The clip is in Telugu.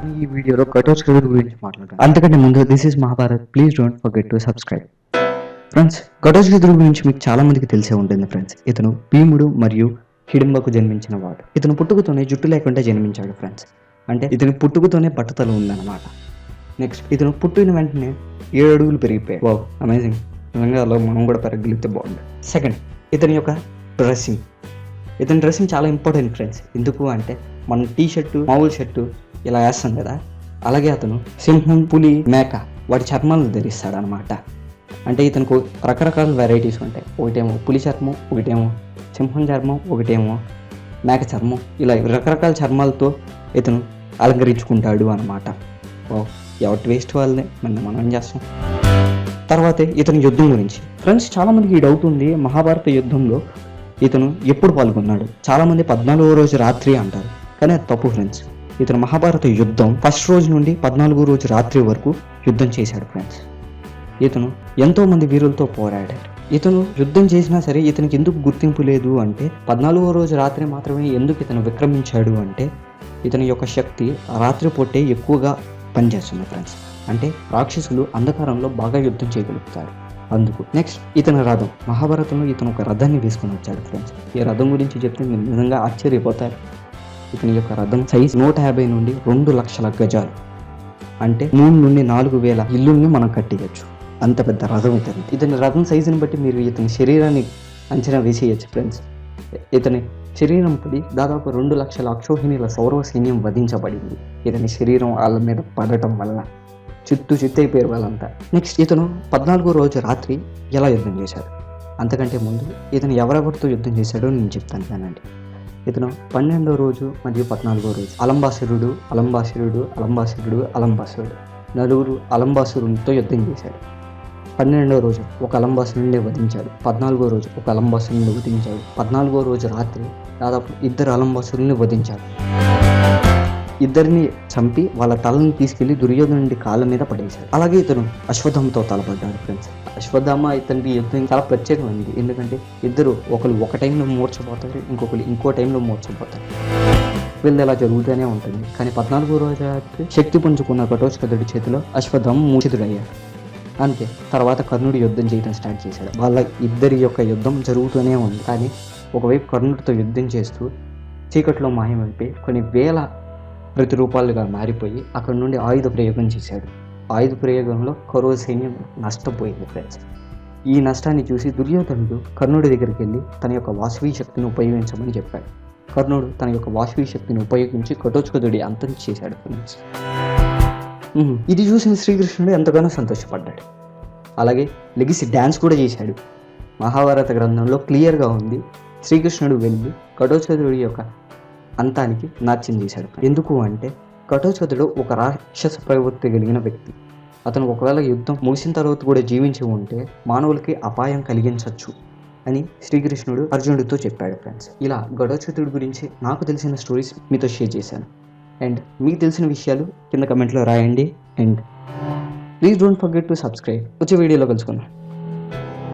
ఈ వీడియోలో ఘటోత్కచుడి గురించి మాట్లాడతాను. అంతకంటే ముందు this is Mahabharat, please don't forget to subscribe. Friends, ఘటోత్కచుడి గురించి మీకు చాలా మందికి తెలిసే ఉంటుంది ఫ్రెండ్స్. ఇతను భీముడు మరియు హిడింబకు జన్మించిన వాడు. ఇతను పుట్టుకతోనే జుట్టు లేకుండా జన్మించాడు ఫ్రెండ్స్. అంటే ఇతని పుట్టుకతోనే బట్టతలు ఉందన్నమాట. నెక్స్ట్, ఇతను పుట్టిన వెంటనే 7 అడుగులు పెరిగిపోయాయి. Wow, amazing. నిజంగా అలా మనం కూడా పెరగలిగితే బాగుంది. సెకండ్, ఇతని యొక్క డ్రెస్సింగ్. ఇతని డ్రెస్సింగ్ చాలా ఇంపార్టెంట్ ఫ్రెండ్స్. ఎందుకు అంటే మనం టీ షర్టు, మామూలు షర్టు ఇలా వేస్తాం కదా, అలాగే అతను సింహం, పులి, మేక వాటి చర్మాలను ధరిస్తాడు అనమాట. అంటే ఇతనికి రకరకాల వెరైటీస్ ఉంటాయి. ఒకటేమో పులి చర్మం, ఒకటేమో సింహం చర్మం, ఒకటేమో మేక చర్మం. ఇలా రకరకాల చర్మాలతో ఇతను అలంకరించుకుంటాడు అనమాట. ఎవరి వేస్ట్ వాళ్ళే, మనం ఏం చేస్తాం. తర్వాత ఇతని యుద్ధం గురించి ఫ్రెండ్స్, చాలామందికి ఈ డౌట్ ఉంది. మహాభారత యుద్ధంలో ఇతను ఎప్పుడు పాల్గొన్నాడు? చాలామంది 14వ రోజు రాత్రి అంటారు, కానీ అది తప్పు ఫ్రెండ్స్. ఇతను మహాభారత యుద్ధం ఫస్ట్ రోజు నుండి 14వ రోజు రాత్రి వరకు యుద్ధం చేశాడు ఫ్రెండ్స్. ఇతను ఎంతో మంది వీరులతో పోరాడాడు. ఇతను యుద్ధం చేసినా సరే ఇతనికి ఎందుకు గుర్తింపు లేదు అంటే 14వ రోజు రాత్రి మాత్రమే ఎందుకు ఇతను విక్రమించాడు అంటే ఇతని యొక్క శక్తి రాత్రి పూటే ఎక్కువగా పనిచేస్తుంది ఫ్రెండ్స్. అంటే రాక్షసులు అంధకారంలో బాగా యుద్ధం చేయగలుగుతారు అందుకు. నెక్స్ట్, ఇతని రథం. మహాభారతంలో ఇతను ఒక రథాన్ని వేసుకొని వచ్చాడు ఫ్రెండ్స్. ఈ రథం గురించి చెప్తే మీరు నిజంగా ఆశ్చర్యపోతారు. ఇతని యొక్క రథం సైజ్ 150 నుండి 2 లక్షల గజాలు. అంటే 3 నుండి 4,000 ఇల్లుల్ని మనం కట్టేయచ్చు, అంత పెద్ద రథం ఇతని. ఇతని రథం సైజుని బట్టి మీరు ఇతని శరీరాన్ని అంచనా వేసేయచ్చు ఫ్రెండ్స్. ఇతని శరీరం పడి దాదాపు 2 లక్షల అక్షోహిణీల సౌరవ సైన్యం వధించబడింది ఇతని శరీరం వాళ్ళ మీద పడటం వల్ల. చిత్తైపోయారు వాళ్ళంతా. నెక్స్ట్, ఇతను 14వ రోజు రాత్రి ఎలా యుద్ధం చేశాడు? అంతకంటే ముందు ఇతను ఎవరెవరితో యుద్ధం చేశాడో నేను చెప్తాను కానండి. ఇతను 12వ రోజు మరియు 14వ రోజు అలంబాసురుడు నలుగురు అలంబాసురులతో యుద్ధం చేశాడు. 12వ రోజు ఒక అలంబాసురుడిని వధించాడు. 14వ రోజు ఒక అలంబాసురుడిని వధించాడు. 14వ రోజు రాత్రి దాదాపు 2 అలంబాసురుల్ని వధించాడు. ఇద్దరిని చంపి వాళ్ళ తలని తీసుకెళ్లి దుర్యోధనుడి కాళ్ళ మీద పడేశాడు. అలాగే ఇతను అశ్వత్థామతో తలపడ్డాడు ఫ్రెండ్స్. అశ్వత్థామ ఇతని యుద్ధం చాలా ప్రత్యేకమైనది. ఎందుకంటే ఇద్దరు ఒకరు ఒక టైంలో మూర్చపోతారు, ఇంకొకరు ఇంకో టైంలో మూర్చపోతారు. వీళ్ళు ఇలా జరుగుతూనే ఉంటుంది. కానీ 14వ రోజు శక్తి పుంజుకున్న ఘటోత్కచుడి చేతిలో అశ్వత్థామ మూర్ఛితుడయ్యాడు. అంతే. తర్వాత కర్ణుడు యుద్ధం చేయడం స్టార్ట్ చేశాడు. వాళ్ళ ఇద్దరి యొక్క యుద్ధం జరుగుతూనే ఉంది. కానీ ఒకవైపు కర్ణుడితో యుద్ధం చేస్తూ చీకట్లో మాయమైపోయి కొన్ని వేల ప్రతిరూపాలుగా మారిపోయి అక్కడ నుండి ఆయుధ ప్రయోగం చేశాడు. ఆయుధ ప్రయోగంలో కౌరవ సైన్యం నష్టపోయింది ఫ్రెండ్స్. ఈ నష్టాన్ని చూసి దుర్యోధనుడు కర్ణుడి దగ్గరికి వెళ్ళి తన యొక్క వాసవి శక్తిని ఉపయోగించమని చెప్పాడు. కర్ణుడు తన యొక్క వాసవి శక్తిని ఉపయోగించి ఘటోత్కచుడి అంతం చేశాడు ఫ్రెండ్స్. ఇది చూసిన శ్రీకృష్ణుడు ఎంతగానో సంతోషపడ్డాడు. అలాగే లెగిసి డ్యాన్స్ కూడా చేశాడు. మహాభారత గ్రంథంలో క్లియర్గా ఉంది. శ్రీకృష్ణుడు వెళ్ళి ఘటోత్కచుడి యొక్క అంతానికి నాట్యం చేశాడు. ఎందుకు అంటే ఘటోత్కచుడు ఒక రాక్షస ప్రవృత్తి కలిగిన వ్యక్తి. అతను ఒకవేళ యుద్ధం ముగిసిన తర్వాత కూడా జీవించి ఉంటే మానవులకి అపాయం కలిగించవచ్చు అని శ్రీకృష్ణుడు అర్జునుడితో చెప్పాడు ఫ్రెండ్స్. ఇలా ఘటోత్కచుడి గురించి నాకు తెలిసిన స్టోరీస్ మీతో షేర్ చేశాను. అండ్ మీకు తెలిసిన విషయాలు కింద కమెంట్లో రాయండి. And please don't forget to subscribe. వచ్చే వీడియోలో కలుసుకుందాం.